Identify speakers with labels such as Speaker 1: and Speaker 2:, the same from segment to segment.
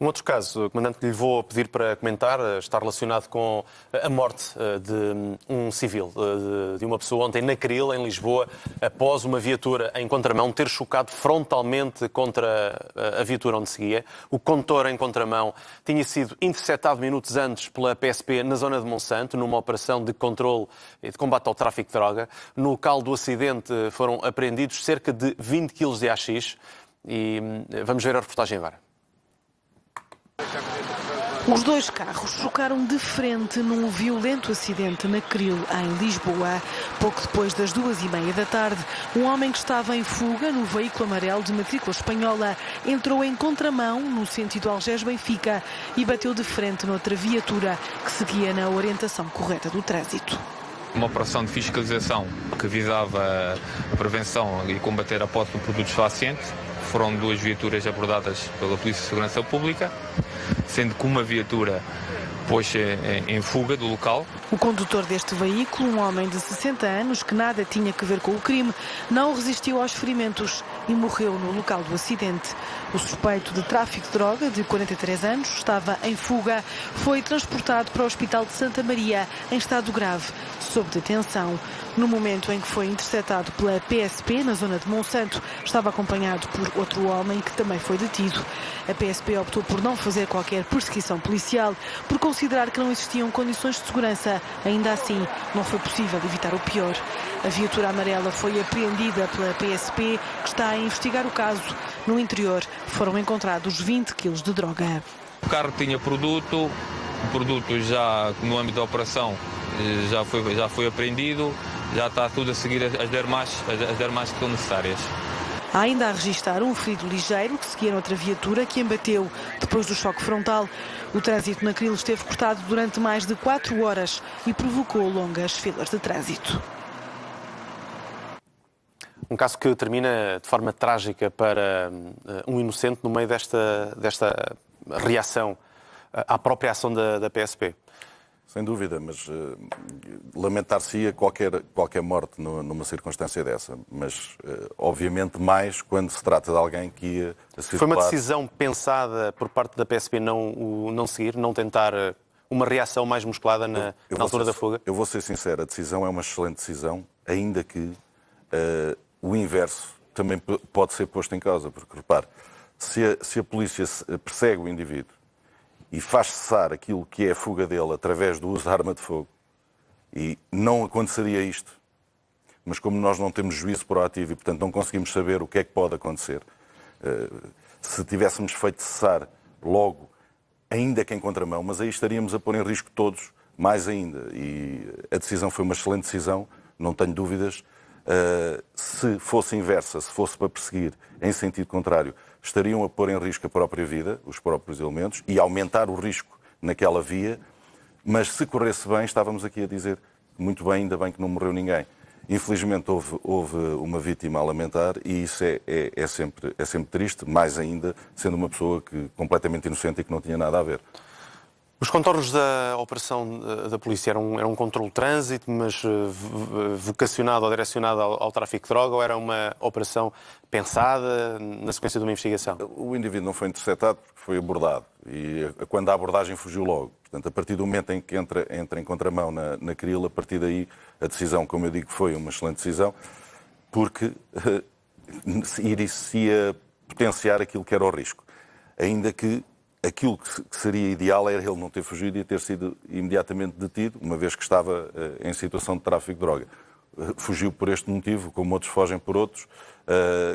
Speaker 1: Um outro caso, o comandante, que lhe vou pedir para comentar, está relacionado com a morte de um civil, de uma pessoa ontem na Cril, em Lisboa, após uma viatura em contramão ter chocado frontalmente contra a viatura onde seguia. O condutor em contramão tinha sido interceptado minutos antes pela PSP na zona de Monsanto, numa operação de controle e de combate ao tráfico de droga. No local do acidente foram apreendidos cerca de 20 kg de haxixe e vamos ver a reportagem agora.
Speaker 2: Os dois carros chocaram de frente num violento acidente na Cril, em Lisboa. Pouco depois das 2h30 da tarde, um homem que estava em fuga no veículo amarelo de matrícula espanhola entrou em contramão no sentido Algés-Benfica e bateu de frente noutra viatura que seguia na orientação correta do trânsito.
Speaker 3: Uma operação de fiscalização que visava a prevenção e combater a posse de produtos facientes. Foram duas viaturas abordadas pela Polícia de Segurança Pública, sendo que uma viatura pôs-se em fuga do local.
Speaker 2: O condutor deste veículo, um homem de 60 anos que nada tinha a ver com o crime, não resistiu aos ferimentos e morreu no local do acidente. O suspeito de tráfico de droga, de 43 anos, estava em fuga, foi transportado para o Hospital de Santa Maria em estado grave, sob detenção. No momento em que foi interceptado pela PSP, na zona de Monsanto, estava acompanhado por outro homem que também foi detido. A PSP optou por não fazer qualquer perseguição policial, por considerar que não existiam condições de segurança. Ainda assim, não foi possível evitar o pior. A viatura amarela foi apreendida pela PSP, que está a investigar o caso. No interior foram encontrados 20 kg de droga.
Speaker 3: O carro tinha produto, o produto já no âmbito da operação já foi apreendido, já está tudo a seguir as dermas que são necessárias.
Speaker 2: Há ainda a registrar um ferido ligeiro que seguia noutra viatura que embateu depois do choque frontal. O trânsito na Cril esteve cortado durante mais de 4 horas e provocou longas filas de trânsito.
Speaker 1: Um caso que termina de forma trágica para um inocente no meio desta reação à própria ação da PSP.
Speaker 4: Sem dúvida, mas lamentar-se-ia qualquer morte numa circunstância dessa. Mas, obviamente, mais quando se trata de alguém que ia a circular.
Speaker 1: Foi uma decisão pensada por parte da PSP não seguir, não tentar uma reação mais musculada na altura da fuga?
Speaker 4: Eu vou ser sincero, a decisão é uma excelente decisão, ainda que o inverso também pode ser posto em causa. Porque, repare, se a polícia persegue o indivíduo e faz cessar aquilo que é a fuga dele através do uso de arma de fogo, e não aconteceria isto, mas como nós não temos juízo proativo e, portanto, não conseguimos saber o que é que pode acontecer, se tivéssemos feito cessar logo, ainda que em contramão, mas aí estaríamos a pôr em risco todos, mais ainda. E a decisão foi uma excelente decisão, não tenho dúvidas. Se fosse inversa, se fosse para perseguir em sentido contrário, estariam a pôr em risco a própria vida, os próprios elementos, e aumentar o risco naquela via, mas se corresse bem, estávamos aqui a dizer muito bem, ainda bem que não morreu ninguém. Infelizmente houve uma vítima a lamentar e isso é sempre triste, mais ainda sendo uma pessoa completamente inocente e que não tinha nada a ver.
Speaker 1: Os contornos da operação da polícia eram um controle de trânsito, mas vocacionado ou direcionado ao tráfico de droga, ou era uma operação pensada na sequência de uma investigação?
Speaker 4: O indivíduo não foi interceptado porque foi abordado e quando a abordagem fugiu logo. Portanto, a partir do momento em que entra em contramão na Cril, a partir daí a decisão, como eu digo, foi uma excelente decisão, porque iria potenciar aquilo que era o risco. Ainda que aquilo que seria ideal era ele não ter fugido e ter sido imediatamente detido, uma vez que estava em situação de tráfico de droga. Fugiu por este motivo, como outros fogem por outros,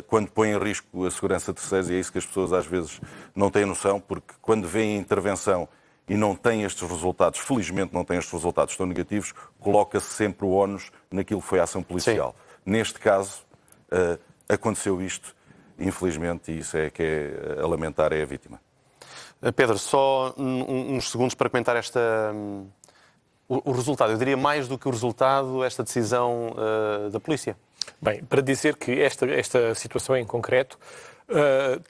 Speaker 4: quando põe em risco a segurança de terceiros, e é isso que as pessoas às vezes não têm noção, porque quando veem a intervenção e não têm estes resultados, felizmente não têm estes resultados tão negativos, coloca-se sempre o ónus naquilo que foi a ação policial. Sim. Neste caso, aconteceu isto, infelizmente, e isso é que é a lamentar, é a vítima.
Speaker 1: Pedro, só uns segundos para comentar o resultado. Eu diria mais do que o resultado, esta decisão da polícia.
Speaker 5: Bem, para dizer que esta situação em concreto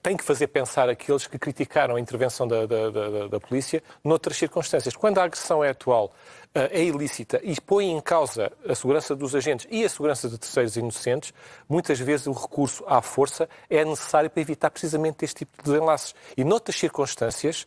Speaker 5: tem que fazer pensar aqueles que criticaram a intervenção da polícia noutras circunstâncias. Quando a agressão é atual, é ilícita e põe em causa a segurança dos agentes e a segurança de terceiros inocentes, muitas vezes o recurso à força é necessário para evitar precisamente este tipo de desenlaces. E noutras circunstâncias,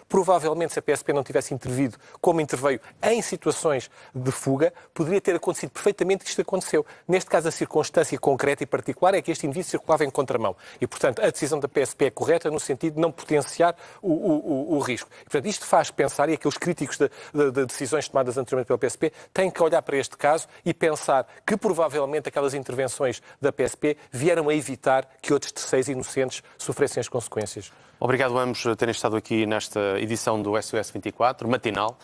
Speaker 5: provavelmente se a PSP não tivesse intervido como interveio em situações de fuga, poderia ter acontecido perfeitamente que isto aconteceu. Neste caso, a circunstância concreta e particular é que este indivíduo circulava em contramão. E, portanto, a decisão da PSP é correta no sentido de não potenciar o risco. E, portanto, isto faz pensar, e aqueles críticos de decisões tomadas anteriormente pela PSP têm que olhar para este caso e pensar que provavelmente aquelas intervenções da PSP vieram a evitar que outros terceiros inocentes sofressem as consequências.
Speaker 1: Obrigado a ambos por terem estado aqui nesta edição do SOS 24, matinal.